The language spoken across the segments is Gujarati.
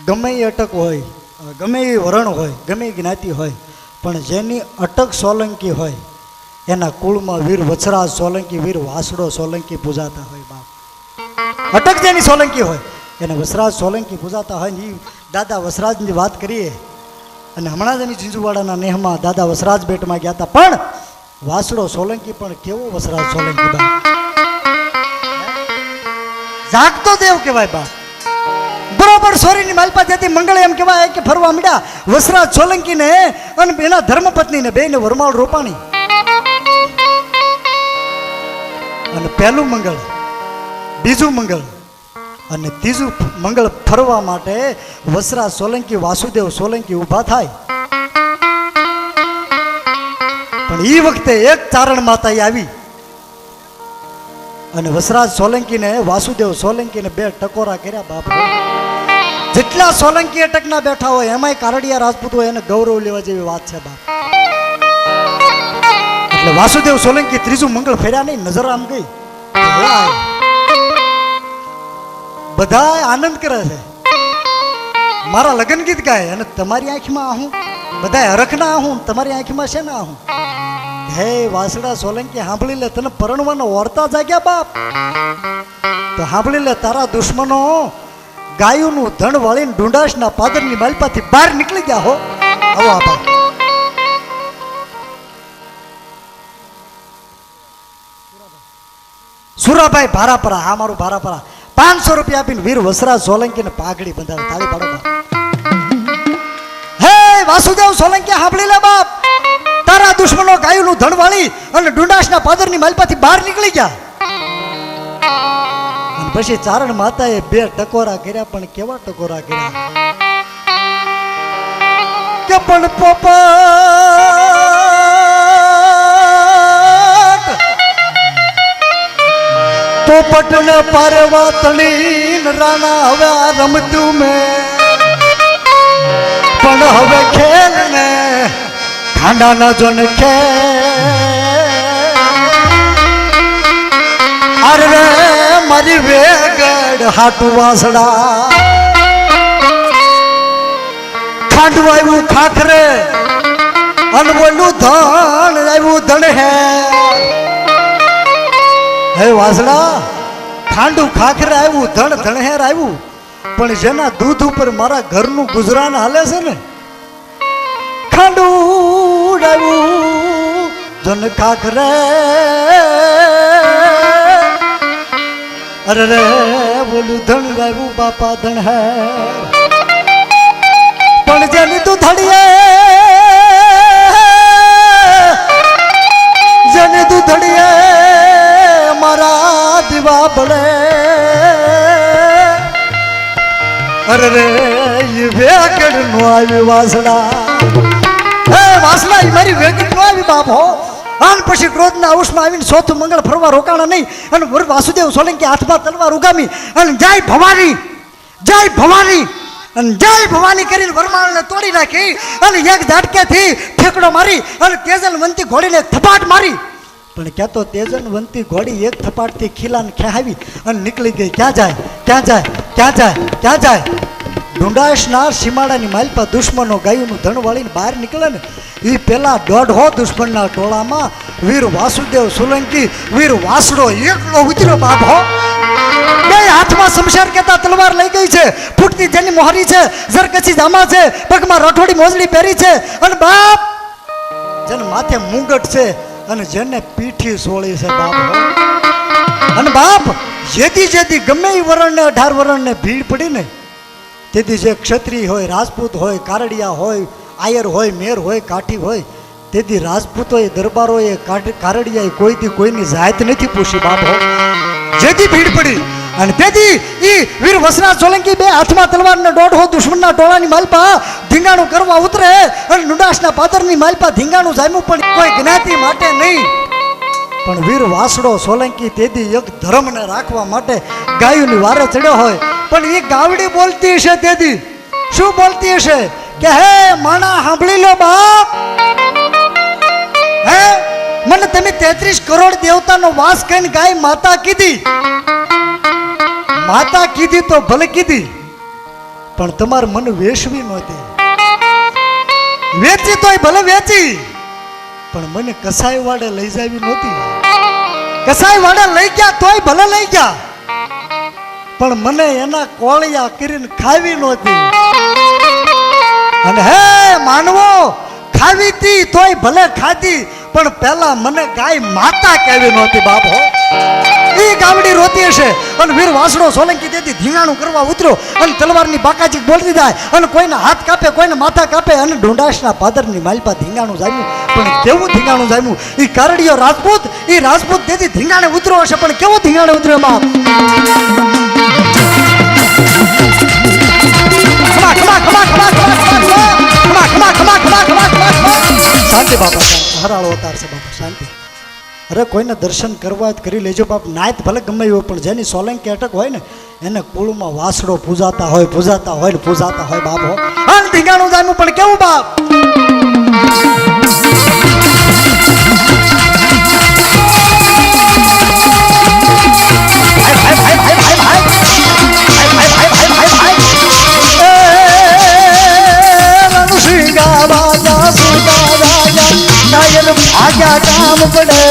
ગમે એ અટક હોય, ગમે એ વરણ હોય, ગમે એ જ્ઞાતિ હોય, પણ જેની અટક સોલંકી હોય એના કુળમાં વીર વછરાજ સોલંકી, વીર વાસડો સોલંકી પૂજાતા હોય બાપ. અટક જેની સોલંકી હોય એને વસરાજ સોલંકી પૂજાતા હોય ને એ દાદા વસરાજની વાત કરીએ. અને હમણાં જ એની ઝીંઝુવાડાના નેહમાં દાદા વસરાજ બેટમાં ગયા હતા, પણ વાસડો સોલંકી પણ કેવો વસરાજ સોલંકી બાપ, જાગતો દેવ કહેવાય બાપ. બરોબર સોરીની માલપા જતી મંગળ એમ કહેવાય કે ફરવા મીડ્યા વસરાજ સોલંકીને અને એના ધર્મપત્નીને બેને વરમાળ રોપાણી. અને પહેલું મંગળ, બીજું મંગળ અને ત્રીજું મંગળ ફરવા માટે વસરાજ સોલંકી વાસુદેવ સોલંકી ઊભા થાય. પણ એ વખતે એક ચારણ માતા આવી અને વસરાજ સોલંકીને વાસુદેવ સોલંકીને બે ટકોરા કર્યા બાપ. જેટલા સોલંકી અટકના બેઠા હોય એમાંય કારડિયા રાજપૂત હોય એને ગૌરવ લેવા જેવી વાત છે બાપ. એટલે વાસુદેવ સોલંકી ત્રીજું મંગળ ફેર્યા નહીં, નજર આમ ગઈ, બધા આનંદ કરે છે, મારા લગ્ન ગીત ગાય અને તમારી આંખમાં આહું, બધા હરખના આહું, તમારી આંખમાં છે ને આહું. હે વાસડા સોલંકી સાંભળી લે, તને પરણવાનો ઓરતા જાગ્યા બાપ. તો સાંભળી લે, તારા દુશ્મનો ગાયોનું ધણ વાળીને ડુંડાસના પાદરની માલપાથી બહાર નીકળી ગયા હો. આવો આભાર. સુરાભાઈ ભારાપરા, હા મારું ભારાપરા, 500 રૂપિયા આપીને વીર વસરાજ સોલંકીને પાઘડી બંધાવે. તાળી પાડો બાપ. હે વાસુદેવ સોલંકી સાંભળી લે બાપ, તારા દુશ્મનો ગાયોનું ધણ વાળી અને ડુંડાસના પાદરની માલપાથી બહાર નીકળી ગયા. અને પછી ચારણ માતાએ બે ટકોરા કર્યા, પણ કેવા ટકોરા કર્યા કે પણ પોપટ પોપટ ને પારવા તણીન રાણા હવે આ રમતું મેં, પણ હવે ખેલ ને ખાંડા ના જોન ખે અરે મારી વેગડ હાટુ વાસડા ખાંડું આવ્યું ખાખરે અને બોલું ધણ આવ્યું ધણ હે વાસડા. ખાંડું ખાખરે આવ્યું, ધણ ધણહેર આવ્યું, પણ જેના દૂધ ઉપર મારા ઘરનું ગુજરાન હાલે છે ને, ખાંડું આવ્યું ધન ખાખરે અરે રે બોલું ધણ આવ્યું બાપા ધણ હે. પણ જેની તું થડીએ, જેની તું થડીએ મારા દીવા બળે અરે રે એ વેગડ નો આવી વાસડા. હે વાસડા, એ મારી વેગડ નો આવી બાપ હો. અને પછી ક્રોધના આઉષમાં આવીને ચોથું મંગળ ફરવા રોકાણા નહીં અને વાસુદેવ સોલંકી હાથમાં તલવાર ઉગામી અને જય ભવાની, જય ભવાની અને જય ભવાની કરીને વરમાળને તોડી નાખી અને એક ઝાટકેથી ઠેકડો મારી અને તેજલવંતી ઘોડીને થપાટ મારી. પણ ક્યાં તો તેજલવંતી ઘોડી એક થપાટથી ખીલાને ખેહાવી અને નીકળી ગઈ. ક્યાં જાય, ક્યાં જાય, ક્યાં જાય, ક્યાં જાય? ડુંડાસના સીમાડાની માલપા દુશ્મનો ગાયોનું ધણ વાળીને બહાર નીકળે ને એ પેલા 150 દુશ્મનના ટોળામાં વીર વાસુદેવ સોલંકી વીર વાસડો એકલો ઉતર્યો બાપ હો. બે હાથમાં શમશાર કેતા તલવાર લઈ ગઈ છે, ફૂટતી જેની મોહરી છે, જરકચી જામા છે, પગમાં રઠોડી મોજડી પહેરી છે અને બાપ જેને માથે મુંગટ છે અને જેને પીઠી સોળી છે બાપ હો. અને બાપ જેથી જેથી ગમે એ વરણને 18 વરણને ભીડ પડી ને તેથી જે ક્ષત્રિય હોય, રાજપૂત હોય, કારડિયા હોય, આયર હોય, મેર હોય, કાઠી હોય, તેથી રાજપૂતોએ દરબારોએ કારડિયાએ કોઈથી કોઈની જાત નથી પૂછી બાપ હો. જેથી ભીડ પડી અને તેથી ઈ વીર વસરાજ સોલંકી બે હાથમાં તલવારને 150 દુશ્મનના ટોળાની માલપા ધીંગાણું કરવા ઉતરે અને ડુંડાસના પાદરની માલપા ધીંગાણું જામ્યું, પણ કોઈ જ્ઞાતિ માટે નહીં. પણ વીર વાસડો સોલંકી તેથી એક ધર્મને રાખવા માટે ગાયોની વારે ચડ્યો હોય, પણ એ ગાવડી બોલતી હશે. તેથી શું બોલતી હશે કે હે માણા સાંભળી લો બાપ, હે મને તમે 33 કરોડ દેવતાનો વાસ કહીને ગાય માતા કીધી, માતા કીધી તો ભલે કીધી, પણ તમારું મન વેચવી નહોતી. વેચી તોય ભલે વેચી, પણ મને કસાઈ વાડે લઈ જાવી નહોતી. કસાઈ વાડે લઈ ગયા તોય ભલે લઈ ગયા, પણ મને એના કોળિયા કરીને ખાવી નહોતી. અને હે માનવો, ખાવી તી તોય ભલે ખાધી, પણ પેલા મને ગાય માતા કહેવી નહોતી બાપ હો. એ ગામડી રોતી હશે અને વીર વાસણો સોલંકી તેથી ધીંગાણું કરવા ઉતર્યો અને તલવારની બાકાજી બોલતી જાય અને કોઈના હાથ કાપે, કોઈને માથા કાપે અને ઢુંડાશના પાદરની માલપા ધીંગાણું જામ્યું. પણ કેવું ધીંગાણું જામ્યું! એ કારડીયો રાજપૂત, એ રાજપૂત તેથી ધીંગાણે ઉતર્યો હશે, પણ કેવો ધીંગાણે ઉતર્યો બાપ! શાંતિ બાપા, હરાળો અવતાર છે બાપા, શાંતિ. અરે કોઈને દર્શન કરવા કરી લેજો બાપ. નાયત ભલે ગમે હોય, પણ જેની સોલંકી અટક હોય ને એને કુળમાં વાસડો પૂજાતા હોય ને પૂજાતા હોય બાપ હો. અને ધીંગાણું જામ્યું, પણ કેવું બાપ! आज्ञा काम पड़े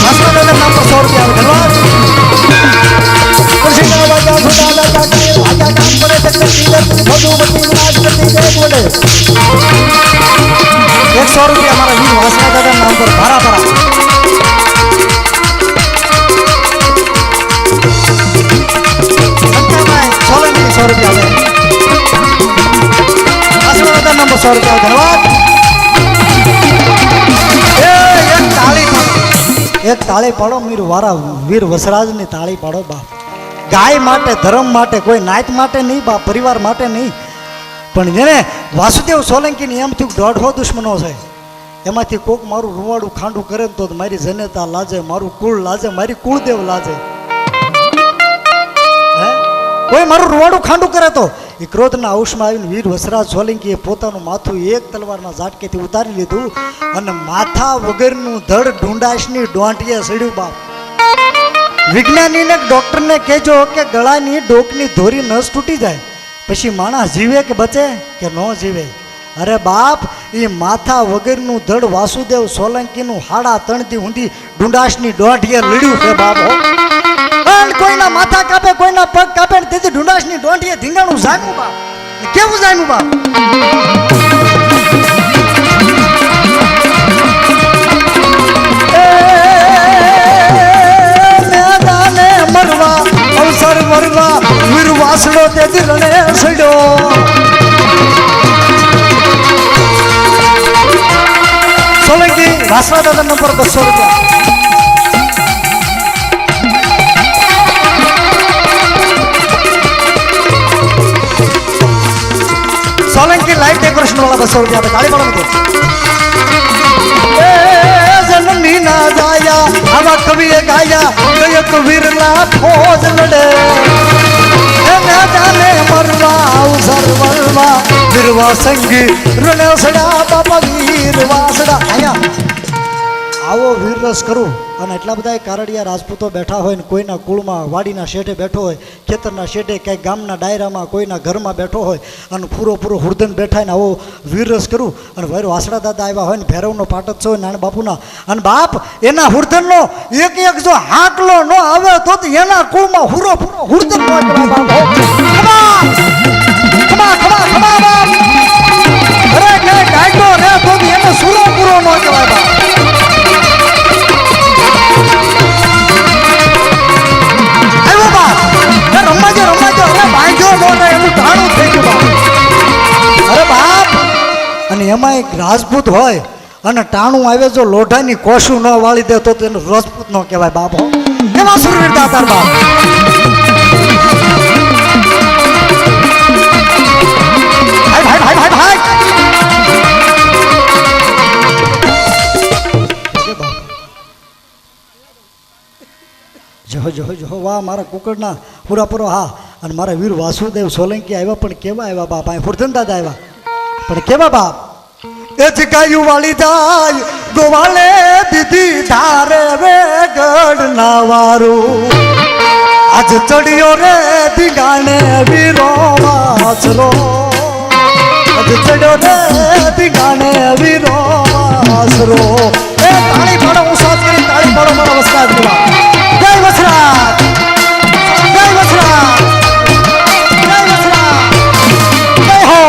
हसनल नाम पर 100 रुपया धन्यवाद. खुशी का वाजा सुनाला जाके आज्ञा काम पड़े जगती मधुमती राजपति जय बोले. 100 रुपया हमारा वीर वासना दादा नाम पर भरा सोलंकी 100 रुपया ले वासना दादा नाम पर 100 रुपया धन्यवाद. એક તાળી પાડો વીર વસરાજની તાળી પાડો બાપ. ગાય માટે, ધર્મ માટે, કોઈ નાયત માટે નહીં બાપ, પરિવાર માટે નહીં. પણ જેને વાસુદેવ સોલંકીની એમ થયું 150 દુશ્મનો છે, એમાંથી કોક મારું રૂવાડું ખાંડું કરે તો મારી જનેતા લાજે, મારું કુળ લાજે, મારી કુળદેવ લાજે. હે કોઈ મારું રૂવાડું ખાંડું કરે તો એ ક્રોધના અંશમાં આવીને વીર વસરાજ સોલંકીએ પોતાનું માથું એક તલવારના ઝાટકેથી ઉતારી લીધું અને માથા વગરનું ધડ ઢુંડાશની ડોંટીએ સડ્યું બાપ. વિજ્ઞાનીને ડોક્ટરને કહેજો કે ગળાની ડોકની ધોરી નસ તૂટી જાય પછી માણસ જીવે કે બચે કે ન જીવે. અરે બાપ, એ માથા વગરનું ધડ વાસુદેવ સોલંકીનું હાડા તણથી ઊંધી ઢુંડાશની ડોંટીએ લડ્યું છે બાપ. કોઈના માથા કાપે, કોઈના પગ કાપે, તેથી ઢુંડાશની ડોંટીએ ધીંગાણું જામ્યું બાપ. કેવું જામ્યું બાપ! મેદાને મરવા અવસર મરવા વીર વાસણો તેથી રણે સડ્યો. સોલંકી વાસણા દાદા નંબર 200 રૂપિયા. सोलंकी लाइट डेकोरेशन वाला 200 रुपया ताली पड़ो तो. जननी ना जाया आवा कवि गाया गयो कबीर ला फौज लड़े. मैं जाने मरवा अवसर मरवा वीरवा संगी रण सड़ा बाबा वीर वासड़ा. आया આવો વીર રસ કરું અને એટલા બધા કારડિયા રાજપૂતો બેઠા હોય ને કોઈના કુળમાં વાડીના શેઠે બેઠો હોય, ખેતરના શેઠે ક્યાંક ગામના ડાયરામાં કોઈના ઘરમાં બેઠો હોય અને પૂરો હુરદન બેઠા ને આવો વીર રસ કરું અને ભાઈ વાસણા દાદા આવ્યા હોય ને ભૈરવનો પાટક હોય નાના બાપુના અને બાપ એના હુરદનનો એક જો હાકલો ન આવે તો એના કુળમાં હુરદન ન કહેવાય બાપ. અરે કે ગાયડો રે તો એને સુરો પૂરો ન કહેવાય બાપ. રમાજો અરે બાંધ્યો નહોતો એનું ટાણું થઈ ગયું બાપ. અરે બાપ, અને એમાં એક રાજપૂત હોય અને ટાણું આવે જો લોઢાની કોશું ન વાળી દે તો એનું રાજપૂત ન કહેવાય બાપ. એમાં સુરવીર દાતાર બાપ. ભાઈ જો વાહ મારા કુકડના પૂરાપૂરો. હા, અને મારા વીર વાસુદેવ સોલંકી આવ્યા, પણ કેવા આવ્યા બાપ! અહીં ફુરધન દાદા આવ્યા, પણ કેવા બાપ! એ જ ગાયું વાળી જાય ગોવાળે દીધી ધારે રે ગઢના વારું આજ ચડ્યો રે ધીંગાણે વીરો વાછરો ચડ્યો રે ધીંગાણે વીરો વાસરો એ તાળી પાડો હું સાથ કરી તાળી પાડો મારા વસરાજ દેવા જય વસરાજ જય વસરાજ જય વસરાજ જય હો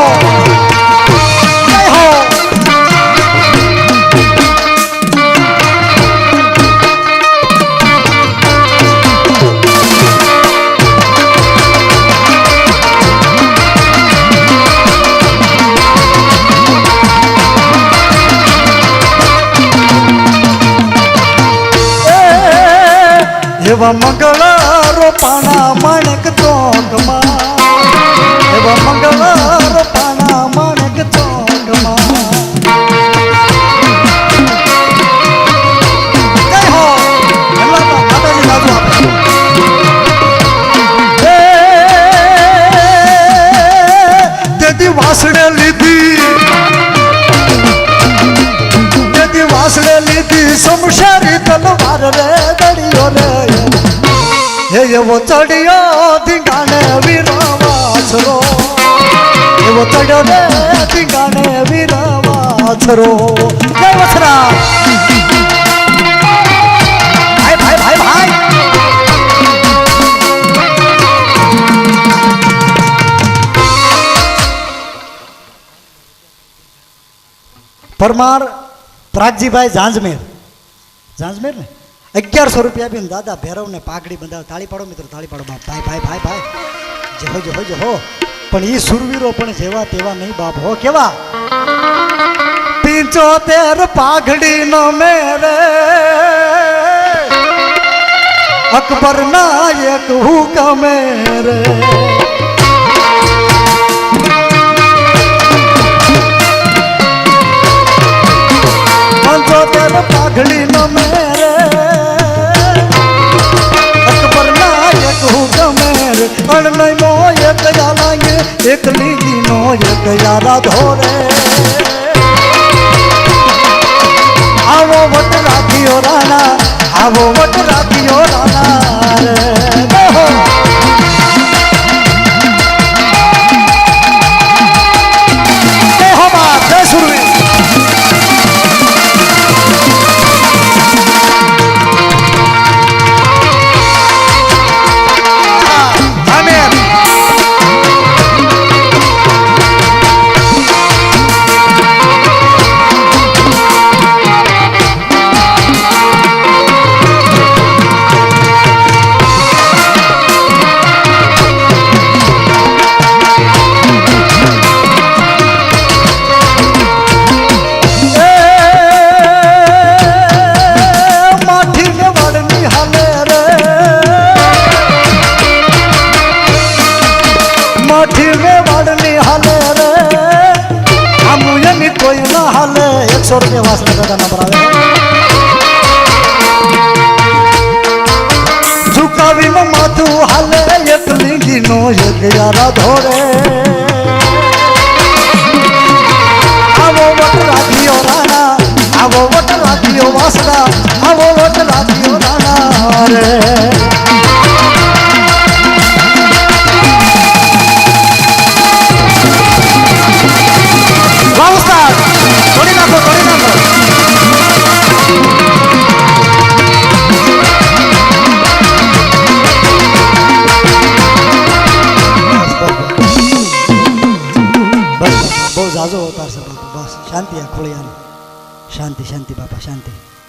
જય હો એવા મંગળા રોપાણા માણેક ચોકમાં એવા મંગળા રોપાણા માણેક ચોકમાં જય હો માતાજી બાજુ આપે તેથી વાસડે લીધી તેથી વાસડે લીધી સમશારી તલવાર રે દડિયો રે એવો ચડિયો ધીંગાણે વીરો વાછરો એવો ચડ્યો રે ધીંગાણે વીરો વાછરો જય વસરા ભાઈ ભાઈ ભાઈ ભાઈ પરમાર પ્રાગજીભાઈ ઝાંઝમેર ઝાંઝમેર ને 1100 રૂપિયા આપીને દાદા ભૈરવને પાઘડી બંધાવ તાળી પાડો મિત્રો તાળી પાડો બાપ ભાઈ ભાઈ ભાઈ ભાઈ જહો જહો જહો પણ એ સુરવીરો પણ જેવા તેવા નહીં બાપ હો કેવા 75 પાઘડી નો મેરે અકબર ના એક હુકમ રે 75 પાઘડી નો મેરે અણનય નો એક જાલાંગે એક લીલી નો એક યારા ધોરે આવો વટ રાખ્યો રાણા આવો વટ રાખ્યો રાણા રે હો બાપ જય સુરવીર ₹100 વાસણા દાદા નંબર આવે ઝુકાવીમાં માથું હાલે એક લીંગી નો એક યારા ધોરે આવો વટ રાખ્યો રાણા આવો વટ રાખ્યો વાસણા આવો વટ રાખ્યો રાણા રે બહુ જાજો અવતાર છે બાપા બસ શાંતિ આ ખોળિયાની શાંતિ શાંતિ બાપા શાંતિ